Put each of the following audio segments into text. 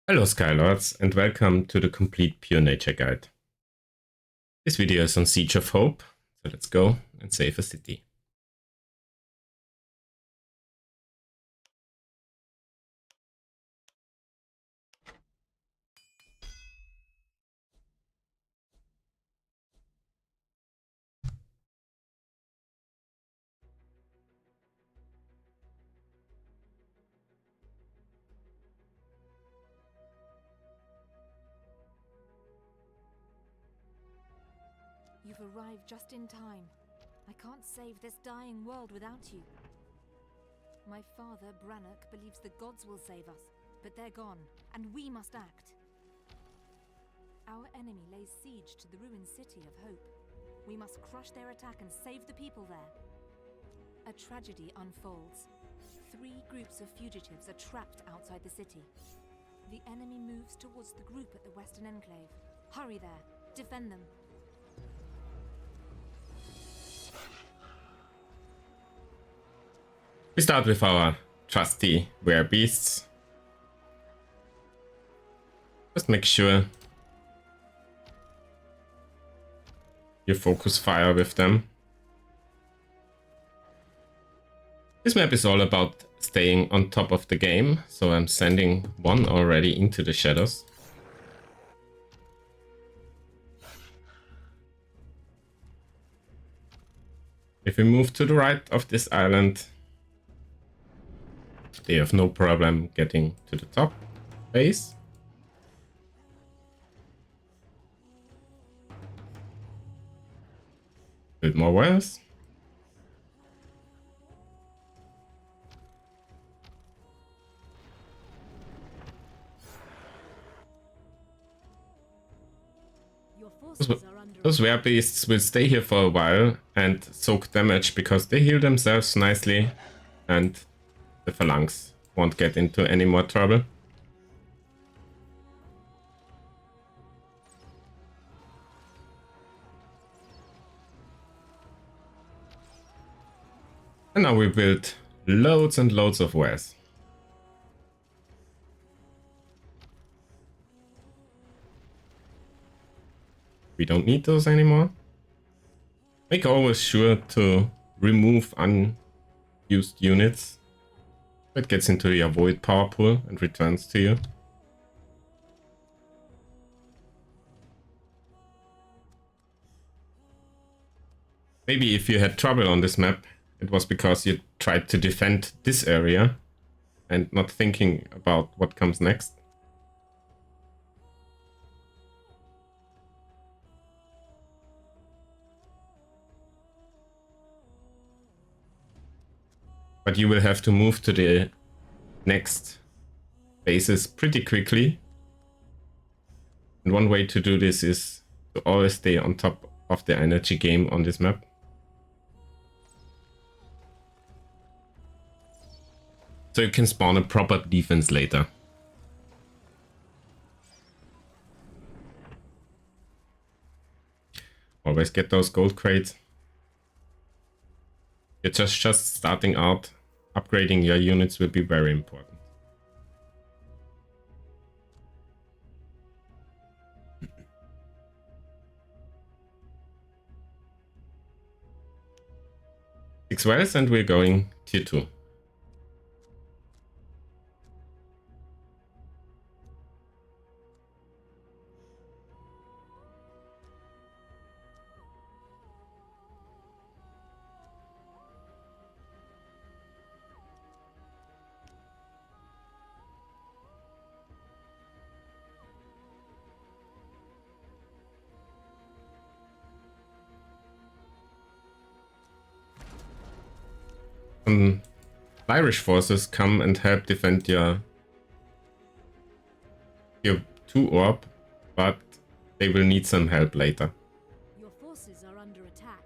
Hello Skylords and welcome to the complete Pure Nature Guide. This video is on Siege of Hope, so let's go and save a city. You've arrived just in time. I can't save this dying world without you. My father, Brannock, believes the gods will save us, but they're gone, and we must act. Our enemy lays siege to the ruined city of Hope. We must crush their attack and save the people there. A tragedy unfolds. 3 groups of fugitives are trapped outside the city. The enemy moves towards the group at the Western Enclave. Hurry there. Defend them. We start with our trusty werebeasts. Just make sure you focus fire with them. This map is all about staying on top of the game, so I'm sending one already into the shadows. If we move to the right of this island, they have no problem getting to the top base. Build more wells. Those werebeasts will stay here for a while and soak damage because they heal themselves nicely and the phalanx won't get into any more trouble. And now we build loads and loads of wares. We don't need those anymore. Make always sure to remove unused units. It gets into your void power pool and returns to you. Maybe if you had trouble on this map, it was because you tried to defend this area and not thinking about what comes next. But you will have to move to the next bases pretty quickly. And one way to do this is to always stay on top of the energy game on this map. So you can spawn a proper defense later. Always get those gold crates. You're just starting out. Upgrading your units will be very important. Six wells and we're going tier 2. Irish forces come and help defend your 2 orb, but they will need some help later. Your forces are under attack.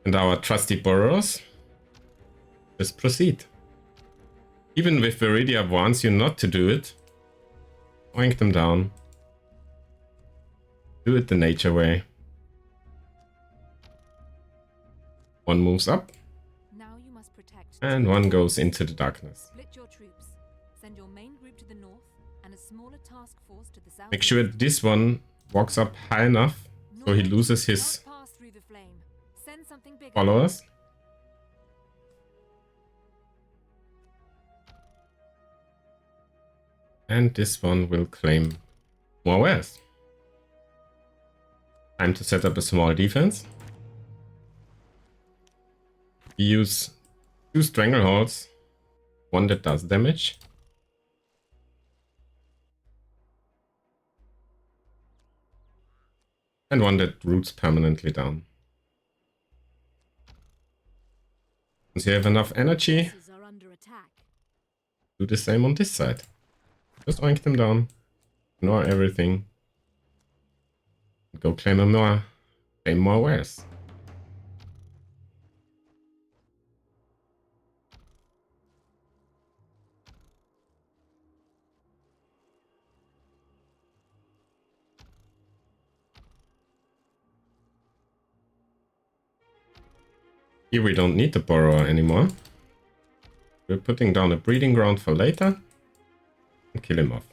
And our trusty burrows just proceed. Even if Viridia warns you not to do it, oink them down. Do it the nature way. One moves up. Now you must protect. And one goes into the darkness. Split your troops. Send your main group to the north and a smaller task force to the south. Make sure this one walks up high enough so he loses his Pass through the flame. Send something bigger. followers. And this one will claim more wares. Time to set up a small defense. We use 2 strangleholds, one that does damage. And one that roots permanently down. Once you have enough energy, Are under attack. do the same on this side. Just oink them down, ignore everything, go claim more wares. Here we don't need the borrower anymore. We're putting down a breeding ground for later and kill him off.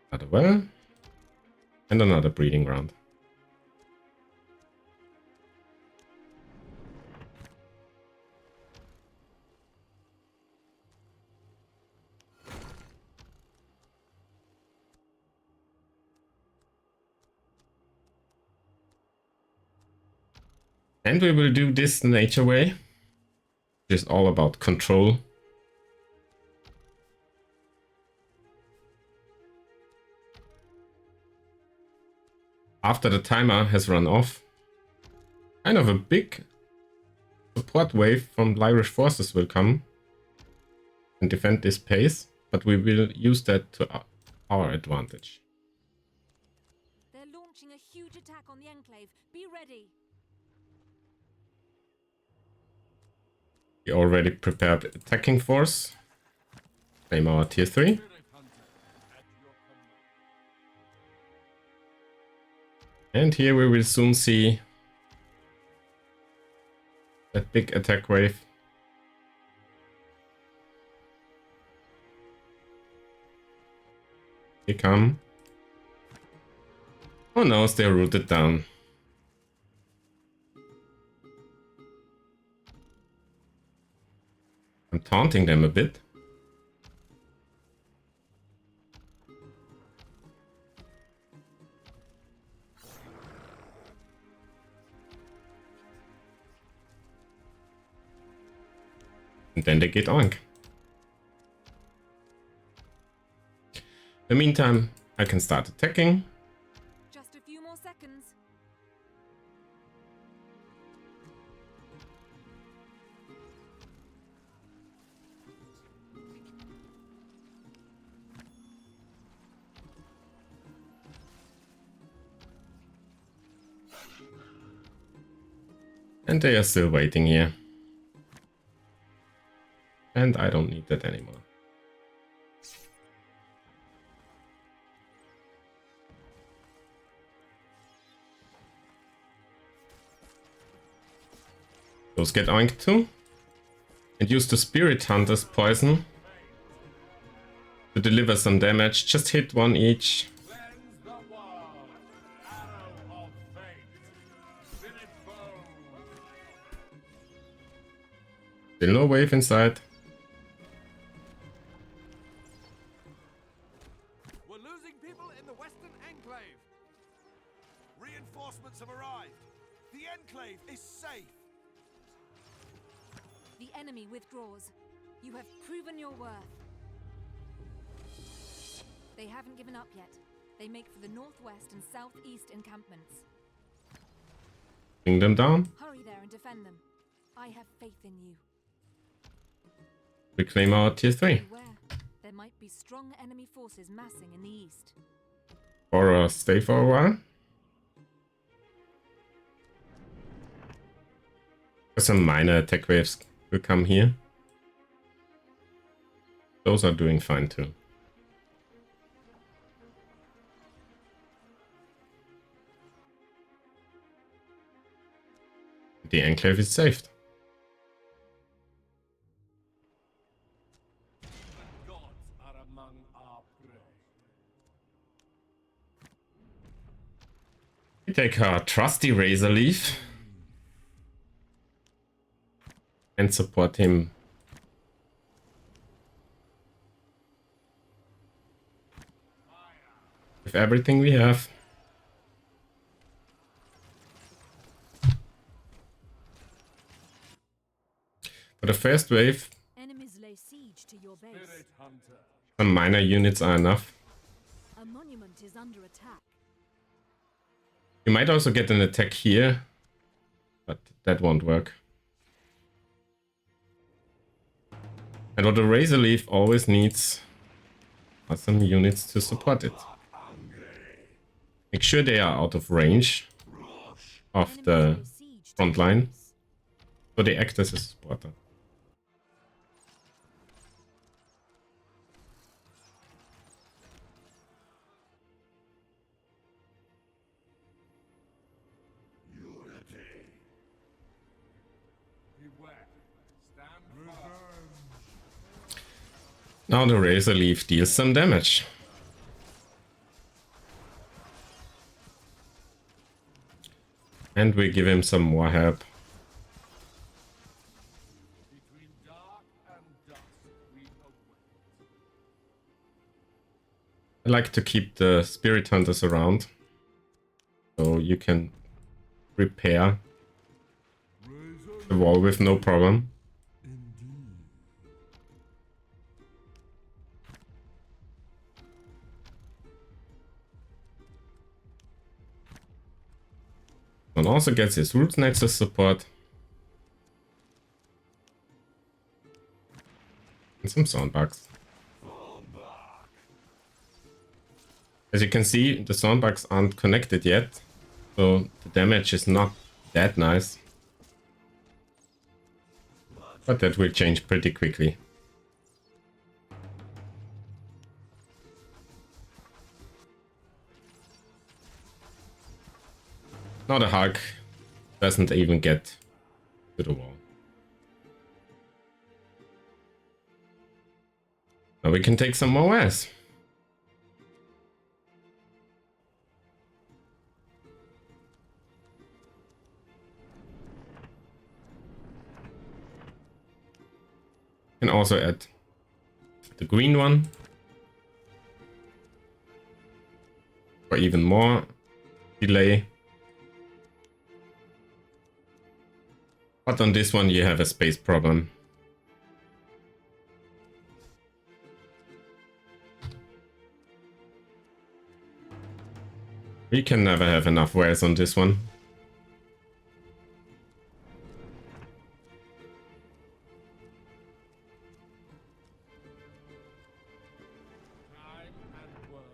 Another well and another breeding ground. And we will do this nature way, which is all about control. After the timer has run off, kind of a big support wave from Irish forces will come and defend this pace, but we will use that to our advantage. They're launching a huge attack on the Enclave. Be ready. We already prepared attacking force. Claim our tier 3. And here we will soon see that big attack wave. They come. Oh no, they're rooted down. I'm taunting them a bit. And then they get oink. In the meantime, I can start attacking. Just a few more seconds. And they are still waiting here. And I don't need that anymore. Those get oinked too. And use the Spirit Hunter's poison to deliver some damage. Just hit one each. Still no wave inside. We're losing people in the Western Enclave. Reinforcements have arrived. The Enclave is safe. The enemy withdraws. You have proven your worth. They haven't given up yet. They make for the northwest and southeast encampments. Bring them down. Hurry there and defend them. I have faith in you. Reclaim our tier 3. Beware. There might be strong enemy forces massing in the east. Or stay for a while. Some minor attack waves will come here. Those are doing fine too. The Enclave is saved. God among our prey. We take our trusty Razor Leaf and support him. With everything we have. For the first wave, Enemies lay siege to your base. Spirit Hunter. some minor units are enough. A monument is under attack. You might also get an attack here, but that won't work. And what the Razor Leaf always needs are some units to support it. Make sure they are out of range of the Enemies lay siege to front your line, base. so they act as a supporter. Beware. Stand fast. Now the Razor Leaf deals some damage. And we give him some more help. Between dark and dusk, we await. I like to keep the Spirit Hunters around, so you can repair the wall with no problem. One also gets his Root Nexus support. And some soundbugs. As you can see, the soundbugs aren't connected yet, so the damage is not that nice. But that will change pretty quickly. Now the Hulk doesn't even get to the wall. Now we can take some more wares. Can also add the green one for even more delay. But on this one you have a space problem. We can never have enough wares on this one. Time and world.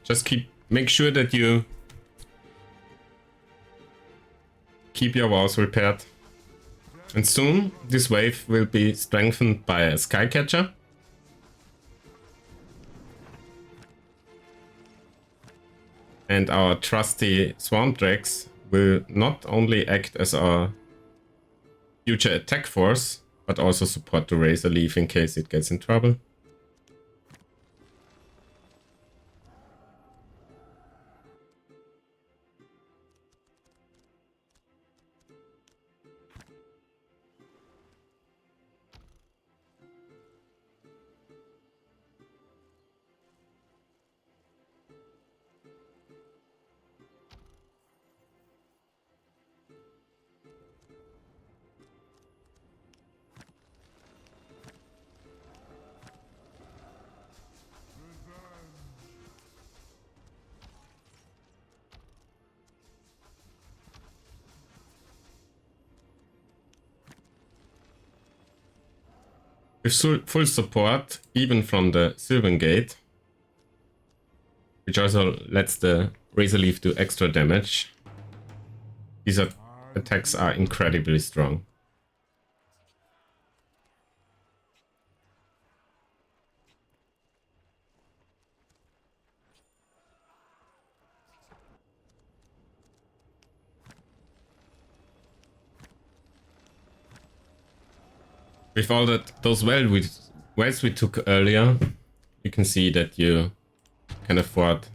Just make sure that you keep your walls repaired. And soon this wave will be strengthened by a Skycatcher. And our trusty Swamp Drags will not only act as our future attack force, but also support the Razor Leaf in case it gets in trouble. With full support, even from the Sylvan Gate, which also lets the Razor Leaf do extra damage. These are attacks are incredibly strong. With all those wells we took earlier, you can see that you can afford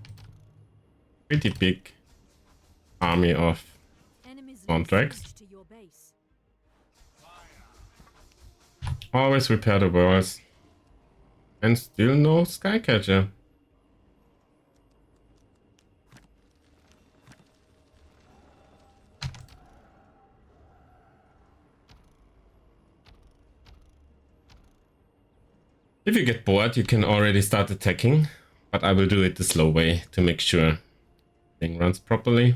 pretty big army of contracts. Always repair the walls. And still no Skycatcher. If you get bored, you can already start attacking, but I will do it the slow way to make sure thing runs properly.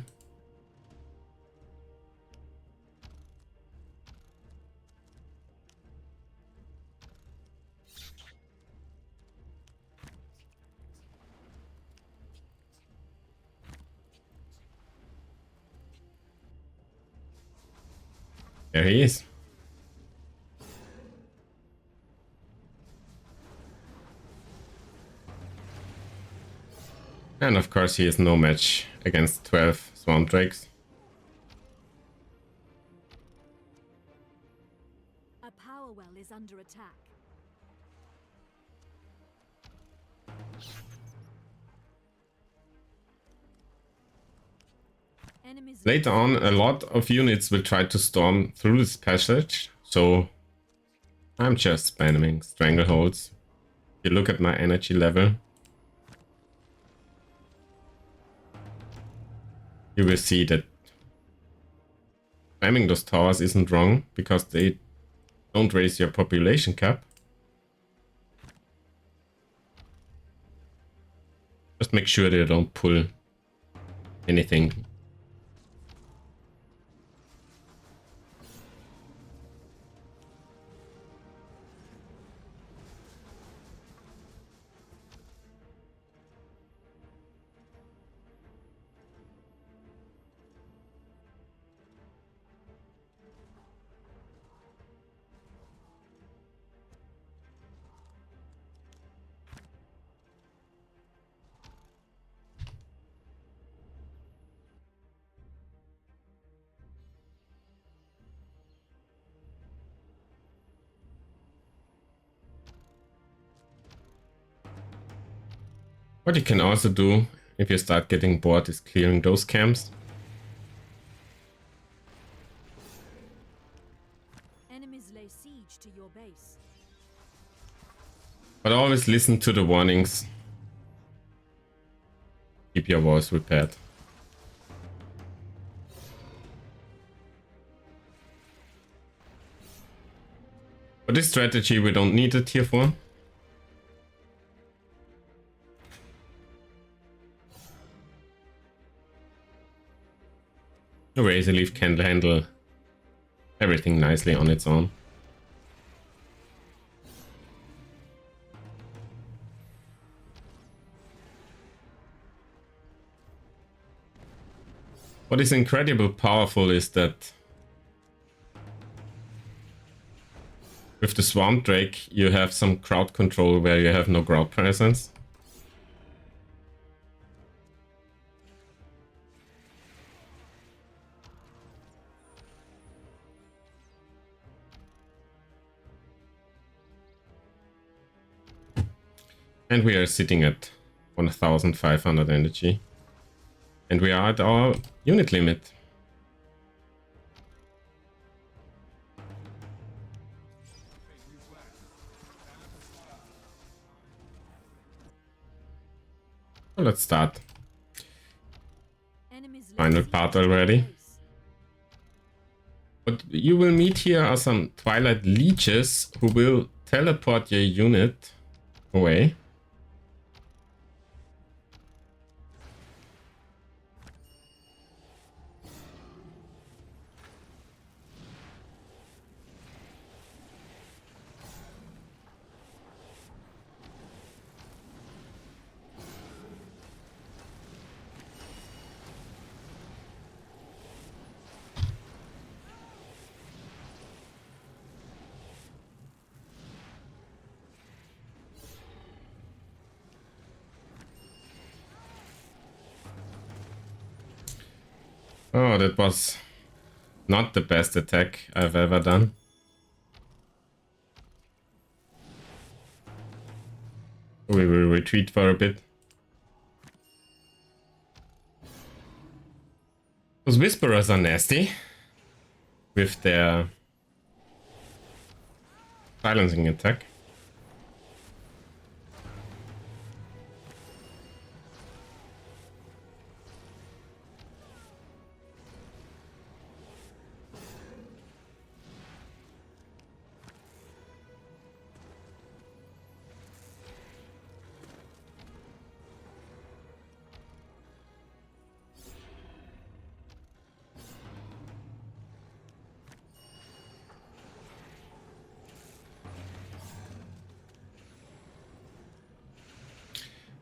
There he is. And of course he is no match against 12 Swamp Drakes. A power well is under attack. Later on, a lot of units will try to storm through this passage, so I'm just spamming strangleholds. If you look at my energy level, you will see that spamming those towers isn't wrong, because they don't raise your population cap. Just make sure they don't pull anything. What you can also do, if you start getting bored, is clearing those camps. Enemies lay siege to your base. But always listen to the warnings. Keep your walls repaired. For this strategy we don't need a tier 4. The Razor Leaf can handle everything nicely on its own. What is incredibly powerful is that with the Swamp Drake you have some crowd control where you have no crowd presence. And we are sitting at 1500 energy. And we are at our unit limit. So let's start. Final part already. What you will meet here are some Twilight Leeches who will teleport your unit away. Oh, that was not the best attack I've ever done. We will retreat for a bit. Those Whisperers are nasty with their silencing attack.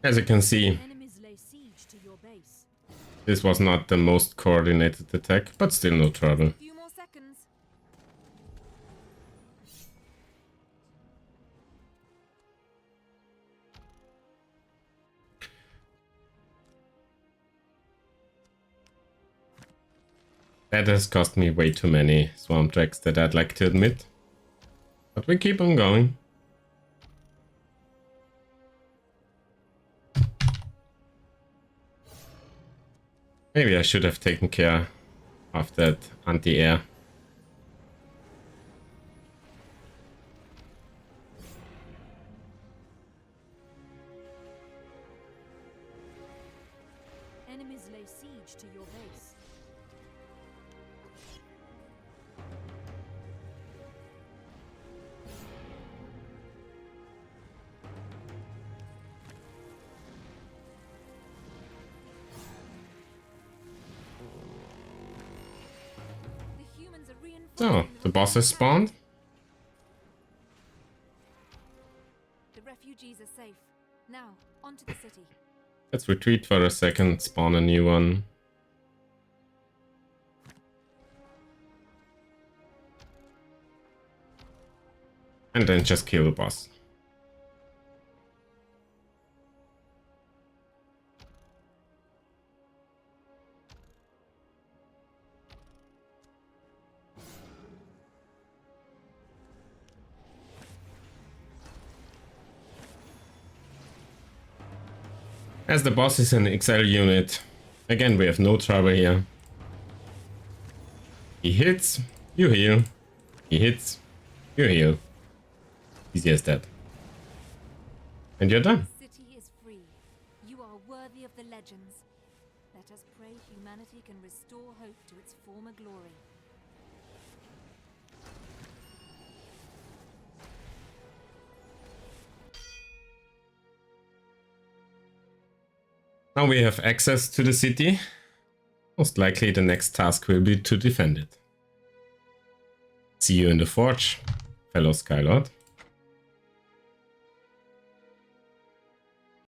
As you can see, Enemies lay siege to your base. this was not the most coordinated attack, but still no trouble. Few more seconds. That has cost me way too many swamp tracks that I'd like to admit. But we keep on going. Maybe I should have taken care of that anti-air. Enemies lay siege to your base. The humans are reinforcing Oh, the boss has spawned. The refugees are safe. Now, onto the city. Let's retreat for a second, spawn a new one. And then just kill the boss. As the boss is an XL unit, again we have no trouble here. He hits, you heal. He hits, you heal. Easy as that. And you're done. The city is free. You are worthy of the legends. Let us pray humanity can restore hope to its former glory. Now we have access to the city. Most likely the next task will be to defend it. See you in the forge, fellow Skylord.